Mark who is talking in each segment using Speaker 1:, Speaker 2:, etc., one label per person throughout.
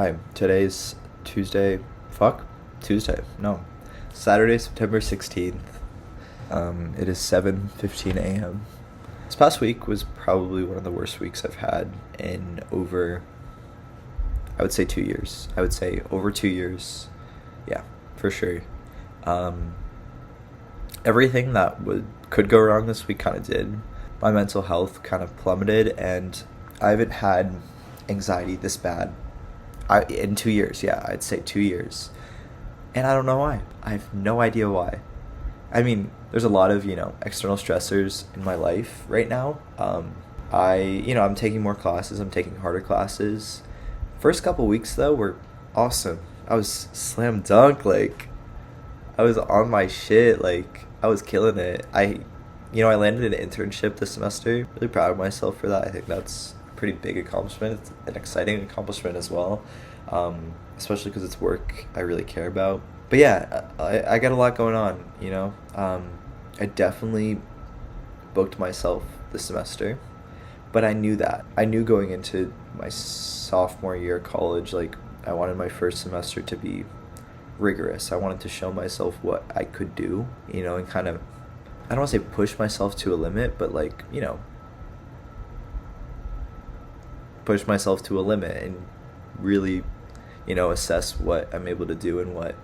Speaker 1: Hi, today's Tuesday. Fuck? Tuesday. No. Saturday, September 16th. It is 7:15 a.m. This past week was probably one of the worst weeks I've had in over, I would say 2 years. I would say over 2 years. Yeah, for sure. Um, Everything that could go wrong this week kind of did. My mental health kind of plummeted, and I haven't had anxiety this bad in 2 years. Yeah, I'd say 2 years. And I don't know why. I have no idea why. I mean, there's a lot of, external stressors in my life right now. I'm taking more classes. I'm taking harder classes. First couple weeks, though, were awesome. I was slam dunk. I was on my shit. I was killing it. I landed an internship this semester. Really proud of myself for that. I think that's a pretty big accomplishment. It's an exciting accomplishment as well, especially because it's work I really care about. But yeah, I got a lot going on, I definitely booked myself this semester, but I knew that. I knew going into my sophomore year of college, I wanted my first semester to be rigorous. I wanted to show myself what I could do, and kind of, I don't want to say push myself to a limit, but push myself to a limit and really, assess what I'm able to do and what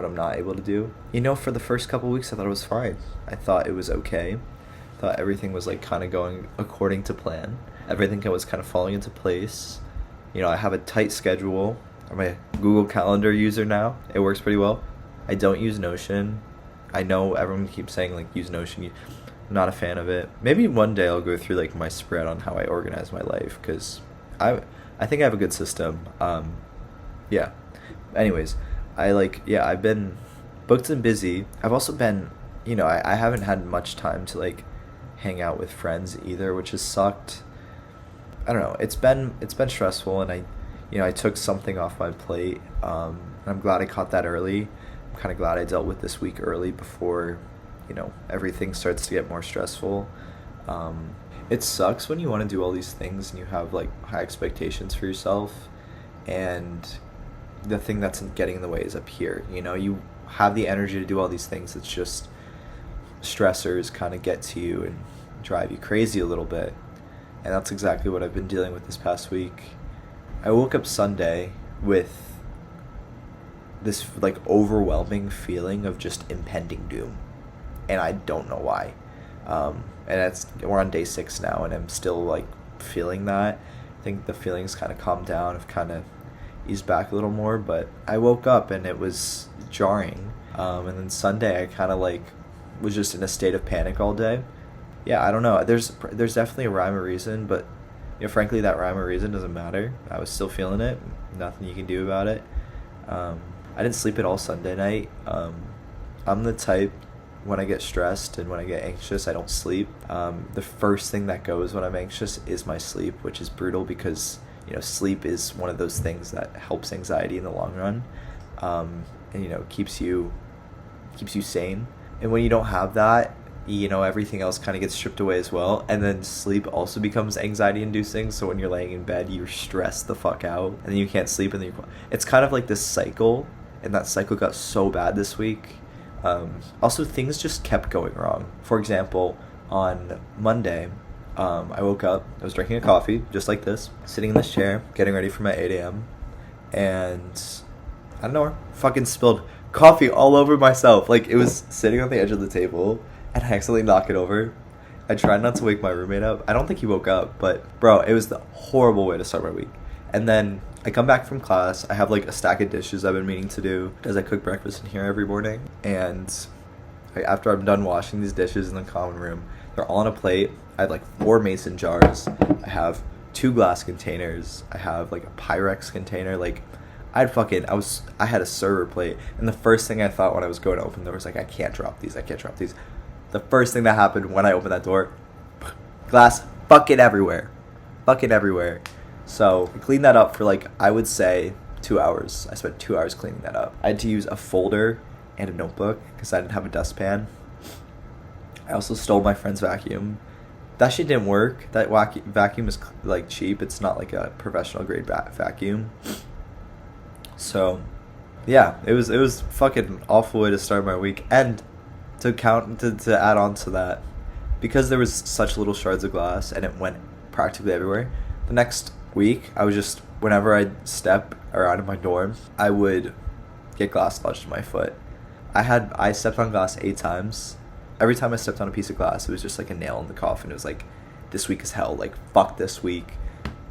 Speaker 1: I'm not able to do. For the first couple weeks, I thought it was fine. I thought it was okay. I thought everything was kind of going according to plan. Everything was kind of falling into place. I have a tight schedule. I'm a Google Calendar user now. It works pretty well. I don't use Notion. I know everyone keeps saying use Notion. I'm not a fan of it. Maybe one day I'll go through my spread on how I organize my life, because I think I have a good system. Yeah. Anyways, I've been booked and busy. I've also been, I haven't had much time to hang out with friends either, which has sucked. I don't know. It's been stressful, and I took something off my plate. And I'm glad I caught that early. I'm kind of glad I dealt with this week early before, everything starts to get more stressful. It sucks when you want to do all these things and you have high expectations for yourself, and the thing that's getting in the way is up here. You have the energy to do all these things. It's just stressors kind of get to you and drive you crazy a little bit. And that's exactly what I've been dealing with this past week. I woke up Sunday with this overwhelming feeling of just impending doom, and I don't know why. And we're on day 6 now, and I'm still feeling that. I think the feelings kind of calmed down. I've kind of eased back a little more, but I woke up and it was jarring. And then Sunday I kind of was just in a state of panic all day. Yeah, I don't know. There's definitely a rhyme or reason, but frankly, that rhyme or reason doesn't matter. I was still feeling it. Nothing you can do about it. I didn't sleep at all Sunday night. I'm the type, when I get stressed and when I get anxious, I don't sleep. The first thing that goes when I'm anxious is my sleep, which is brutal because sleep is one of those things that helps anxiety in the long run, and keeps you sane. And when you don't have that, everything else kind of gets stripped away as well. And then sleep also becomes anxiety inducing. So when you're laying in bed, you're stressed the fuck out, and then you can't sleep, and then it's kind of this cycle. And that cycle got so bad this week. Also, things just kept going wrong. For example, on Monday, I woke up, I was drinking a coffee, just like this, sitting in this chair, getting ready for my 8 a.m. And I don't know, fucking spilled coffee all over myself. It was sitting on the edge of the table, and I accidentally knocked it over. I tried not to wake my roommate up. I don't think he woke up, but bro, it was the horrible way to start my week. And then I come back from class. I have a stack of dishes I've been meaning to do, because I cook breakfast in here every morning. And after I'm done washing these dishes in the common room, they're all on a plate. I had 4 mason jars. I have 2 glass containers. I have a Pyrex container. I had a server plate. And the first thing I thought when I was going to open the door was I can't drop these. The first thing that happened when I opened that door, glass fucking everywhere. So I cleaned that up for I would say 2 hours. I spent 2 hours cleaning that up. I had to use a folder and a notebook because I didn't have a dustpan. I also stole my friend's vacuum. That shit didn't work. That vacuum is cheap. It's not a professional grade vacuum. So yeah, it was fucking awful way to start my week. And to add on to that, because there was such little shards of glass and it went practically everywhere. The next week, I was just whenever I'd step around in my dorm, I would get glass lodged in my foot. I stepped on glass 8 times. Every time I stepped on a piece of glass, it was just like a nail in the coffin. It was like, this week is hell. Like, fuck this week.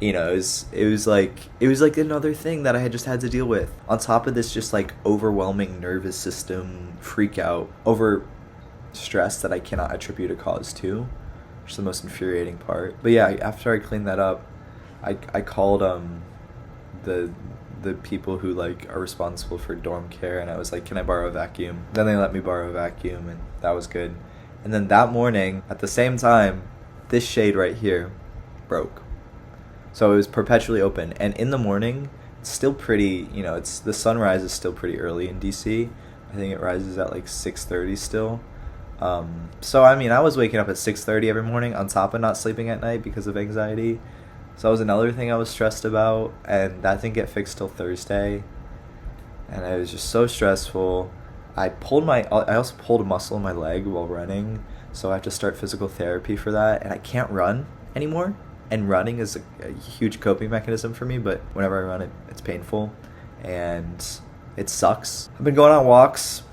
Speaker 1: It was like another thing that I had just had to deal with. On top of this, just like overwhelming nervous system freak out over stress that I cannot attribute a cause to, which is the most infuriating part. But yeah, after I cleaned that up, I called the people who like are responsible for dorm care, and I was like, can I borrow a vacuum? Then they let me borrow a vacuum, and that was good. And then that morning, at the same time, this shade right here broke. So it was perpetually open. And in the morning, it's still pretty, it's the sunrise is still pretty early in DC. I think it rises at like 6:30 still. So I mean, I was waking up at 6:30 every morning on top of not sleeping at night because of anxiety. So that was another thing I was stressed about, and that didn't get fixed till Thursday. And it was just so stressful. I also pulled a muscle in my leg while running, so I have to start physical therapy for that, and I can't run anymore. And running is a huge coping mechanism for me, but whenever I run, it's painful, and it sucks. I've been going on walks.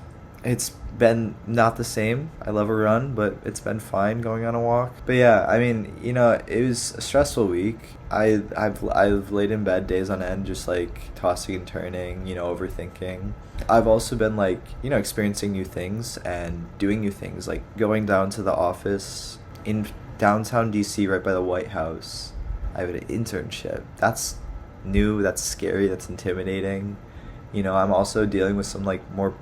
Speaker 1: It's been not the same. I love a run, but it's been fine going on a walk. But yeah, I mean, it was a stressful week. I've laid in bed days on end, just like tossing and turning, overthinking. I've also been like, experiencing new things and doing new things, like going down to the office in downtown DC right by the White House. I have an internship. That's new, that's scary, that's intimidating. I'm also dealing with some like more,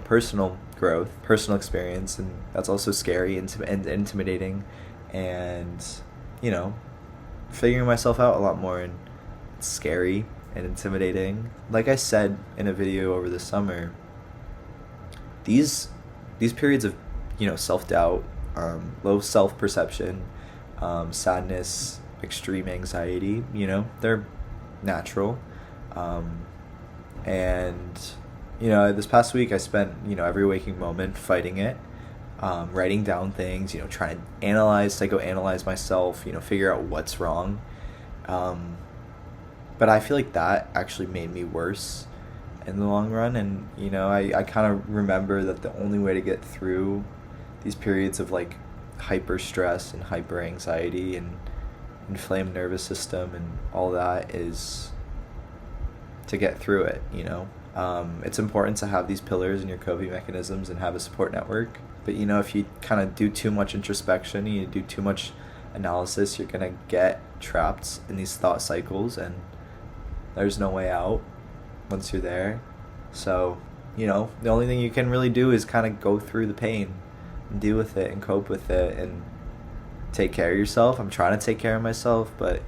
Speaker 1: personal growth, personal experience, and that's also scary and intimidating, and figuring myself out a lot more, and it's scary and intimidating. Like I said in a video over the summer, these periods of self-doubt, low self-perception, sadness, extreme anxiety, they're natural. And this past week I spent every waking moment fighting it, writing down things, trying to psychoanalyze myself, figure out what's wrong. But I feel like that actually made me worse in the long run. And I kind of remember that the only way to get through these periods of like hyper stress and hyper anxiety and inflamed nervous system and all that is to get through it. It's important to have these pillars in your coping mechanisms and have a support network. But if you kind of do too much introspection, you do too much analysis, you're gonna get trapped in these thought cycles, and there's no way out once you're there. So the only thing you can really do is kind of go through the pain and deal with it and cope with it and take care of yourself. I'm trying to take care of myself, but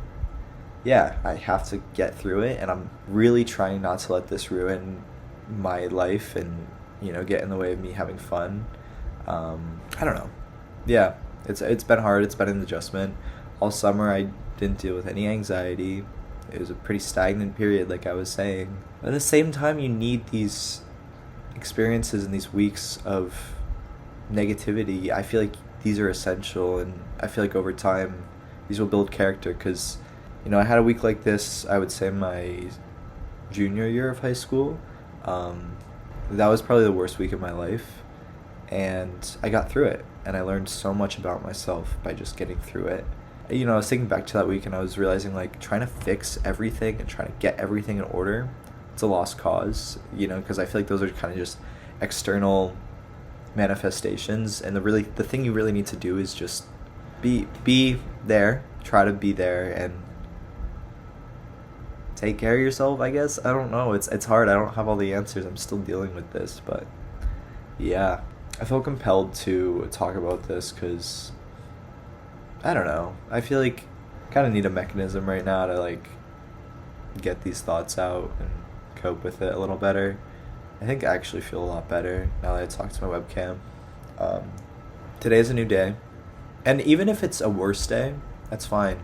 Speaker 1: yeah, I have to get through it, and I'm really trying not to let this ruin my life and get in the way of me having fun. I don't know. Yeah, it's been hard. It's been an adjustment. All summer I didn't deal with any anxiety. It was a pretty stagnant period, like I was saying. But at the same time, you need these experiences and these weeks of negativity. I feel like these are essential, and I feel like over time these will build character, because I had a week like this, I would say my junior year of high school. That was probably the worst week of my life, and I got through it, and I learned so much about myself by just getting through it. I was thinking back to that week, and I was realizing like trying to fix everything and trying to get everything in order, it's a lost cause, because I feel like those are kind of just external manifestations, and the thing you really need to do is just be there, try to be there, and take care of yourself, I guess. I don't know, it's hard. I don't have all the answers. I'm still dealing with this, but yeah, I feel compelled to talk about this because I don't know, I feel like I kind of need a mechanism right now to like get these thoughts out and cope with it a little better. I think I actually feel a lot better now that I talked to my webcam. Today's a new day, and even if it's a worse day, that's fine.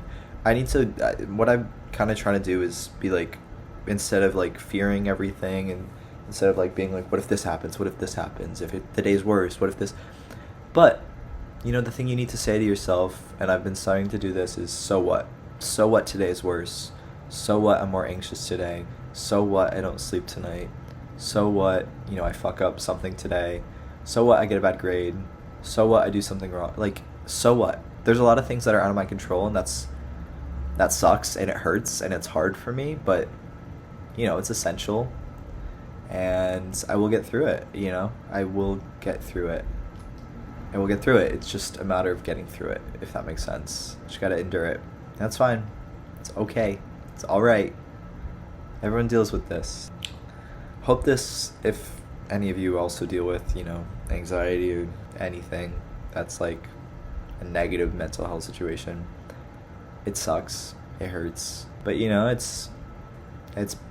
Speaker 1: What I'm kind of trying to do is be like instead of like fearing everything, and instead of like being like, what if this happens, what if this happens, if the day's worse, what if this. But the thing you need to say to yourself, and I've been starting to do this, is so what? So what today is worse? So what I'm more anxious today? So what I don't sleep tonight? So what, I fuck up something today? So what I get a bad grade? So what I do something wrong? Like, so what? There's a lot of things that are out of my control, and that sucks, and it hurts, and it's hard for me, but it's essential, and I will get through it. I will get through it. And we'll get through it. It's just a matter of getting through it, if that makes sense. Just gotta endure it. That's fine. It's okay. It's alright. Everyone deals with this. Hope this, if any of you also deal with, anxiety or anything that's like a negative mental health situation, it sucks. It hurts. But, it's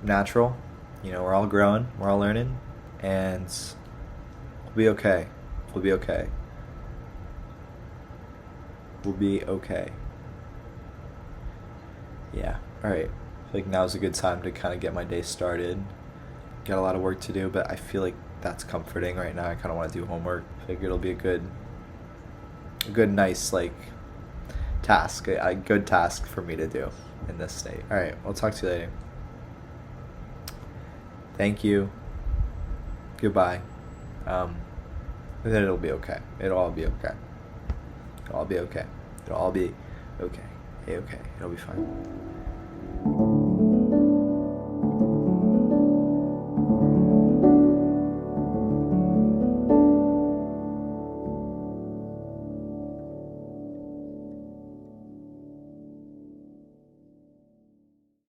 Speaker 1: natural. We're all growing. We're all learning. And we'll be okay. We'll be okay. We'll be okay. Yeah. Alright. I feel like now's a good time to kind of get my day started. Got a lot of work to do, but I feel like that's comforting right now. I kind of want to do homework. I think it'll be a good, nice, like, task. A good task for me to do in this state. Alright. I'll talk to you later. Thank you. Goodbye. Then it'll be okay. It'll all be okay. It'll all be okay. It'll all be okay. Okay. It'll be fine.